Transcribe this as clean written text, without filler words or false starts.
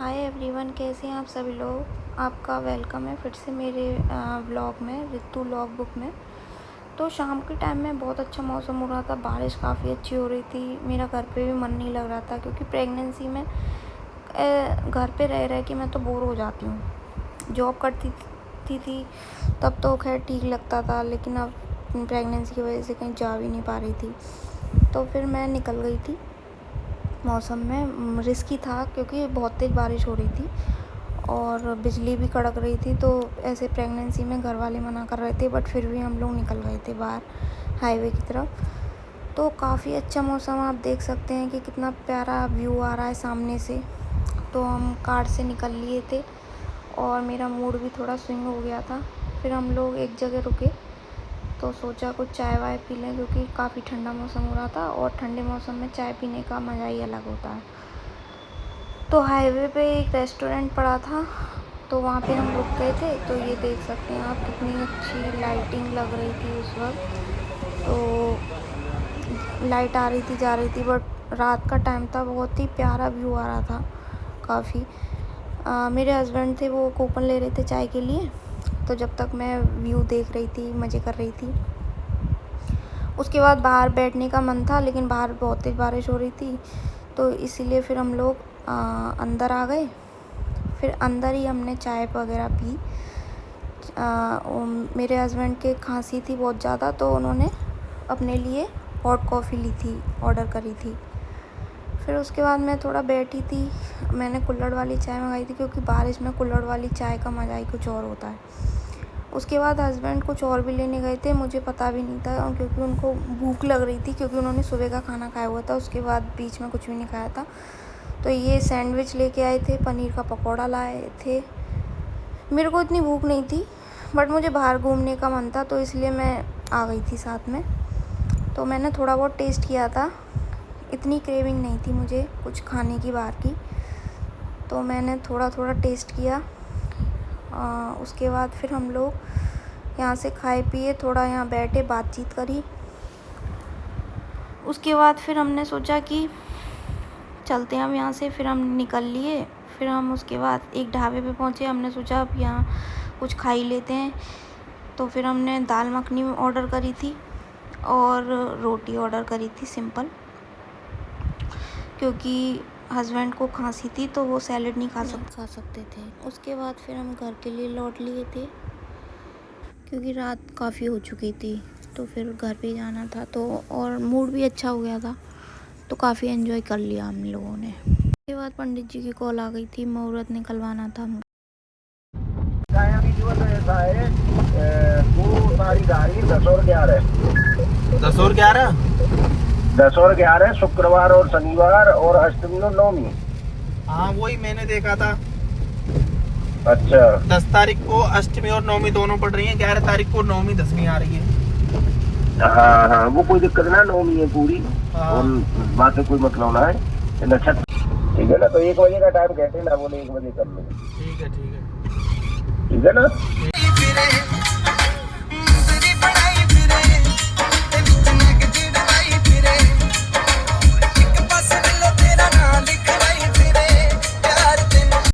Hi everyone, कैसे हैं आप सभी लोग। आपका वेलकम है फिर से मेरे व्लॉग में, ऋतु व्लॉग बुक में। तो शाम के टाइम में बहुत अच्छा मौसम हो रहा था, बारिश काफ़ी अच्छी हो रही थी। मेरा घर पे भी मन नहीं लग रहा था क्योंकि प्रेगनेंसी में घर पे रह रह के मैं तो बोर हो जाती हूँ। जॉब करती थी तब तो खैर ठीक लगता था, लेकिन अब प्रेगनेंसी की वजह से कहीं जा भी नहीं पा रही थी। तो फिर मैं निकल गई थी। मौसम में रिस्की था क्योंकि बहुत तेज़ बारिश हो रही थी और बिजली भी कड़क रही थी। तो ऐसे प्रेगनेंसी में घर वाले मना कर रहे थे, बट फिर भी हम लोग निकल गए थे बाहर हाईवे की तरफ। तो काफ़ी अच्छा मौसम, आप देख सकते हैं कि कितना प्यारा व्यू आ रहा है सामने से। तो हम कार से निकल लिए थे और मेरा मूड भी थोड़ा स्विंग हो गया था। फिर हम लोग एक जगह रुके तो सोचा कुछ चाय वाय पी लें क्योंकि काफ़ी ठंडा मौसम हो रहा था और ठंडे मौसम में चाय पीने का मज़ा ही अलग होता है। तो हाईवे पे एक रेस्टोरेंट पड़ा था तो वहाँ पे हम रुक गए थे। तो ये देख सकते हैं आप कितनी अच्छी लाइटिंग लग रही थी उस वक्त। तो लाइट आ रही थी जा रही थी, बट रात का टाइम था, बहुत ही प्यारा व्यू आ रहा था काफ़ी। मेरे हस्बैंड थे, वो कूपन ले रहे थे चाय के लिए। तो जब तक मैं व्यू देख रही थी, मज़े कर रही थी, उसके बाद बाहर बैठने का मन था, लेकिन बाहर बहुत तेज़ बारिश हो रही थी। तो इसीलिए फिर हम लोग अंदर आ गए। फिर अंदर ही हमने चाय वगैरह पी। मेरे हस्बैंड के खांसी थी बहुत ज़्यादा, तो उन्होंने अपने लिए हॉट कॉफ़ी ली थी, ऑर्डर करी थी। फिर उसके बाद मैं थोड़ा बैठी थी, मैंने कुल्हड़ वाली चाय मंगाई थी क्योंकि बारिश में कुल्हड़ वाली चाय का मज़ा ही कुछ और होता है। उसके बाद हस्बैंड कुछ और भी लेने गए थे, मुझे पता भी नहीं था क्योंकि उनको भूख लग रही थी क्योंकि उन्होंने सुबह का खाना खाया हुआ था, उसके बाद बीच में कुछ भी नहीं खाया था। तो ये सैंडविच लेके आए थे, पनीर का पकौड़ा लाए थे। मेरे को इतनी भूख नहीं थी, बट मुझे बाहर घूमने का मन था, तो इसलिए मैं आ गई थी साथ में। तो मैंने थोड़ा बहुत टेस्ट किया था, इतनी क्रेविंग नहीं थी मुझे कुछ खाने की बाहर की, तो मैंने थोड़ा थोड़ा टेस्ट किया। उसके बाद फिर हम लोग यहाँ से खाए पिए, थोड़ा यहाँ बैठे बातचीत करी। उसके बाद फिर हमने सोचा कि चलते हैं हम यहाँ से। फिर हम निकल लिए। फिर हम उसके बाद एक ढाबे पे पहुँचे, हमने सोचा अब यहाँ कुछ खा ही लेते हैं। तो फिर हमने दाल मखनी ऑर्डर करी थी और रोटी ऑर्डर करी थी सिंपल, क्योंकि हस्बैंड को खांसी थी तो वो सैलेड नहीं खा सकते थे। उसके बाद फिर हम घर के लिए लौट लिए थे क्योंकि रात काफ़ी हो चुकी थी, तो फिर घर पे जाना था। तो और मूड भी अच्छा हो गया था, तो काफ़ी एंजॉय कर लिया हम लोगों ने। उसके बाद पंडित जी की कॉल आ गई थी, मुहूर्त निकलवाना था हमको। वो तुम्हारी गाड़ी 10 और 11 शुक्रवार और शनिवार और अष्टमी और नवमी। हाँ वही मैंने देखा था। अच्छा, 10 तारीख को अष्टमी और नवमी दोनों पड़ रही हैं, 11 तारीख को नवमी 10वीं आ रही है। हाँ हाँ, वो कोई दिक्कत ना, नवमी है पूरी। हाँ। और बात से कोई मतलब ना है, नक्षत्र ठीक है ना। तो 1 बजे का टाइम कहते हैं ना, बोले 1 बजे कर लो। ठीक है ठीक है ना। ठीक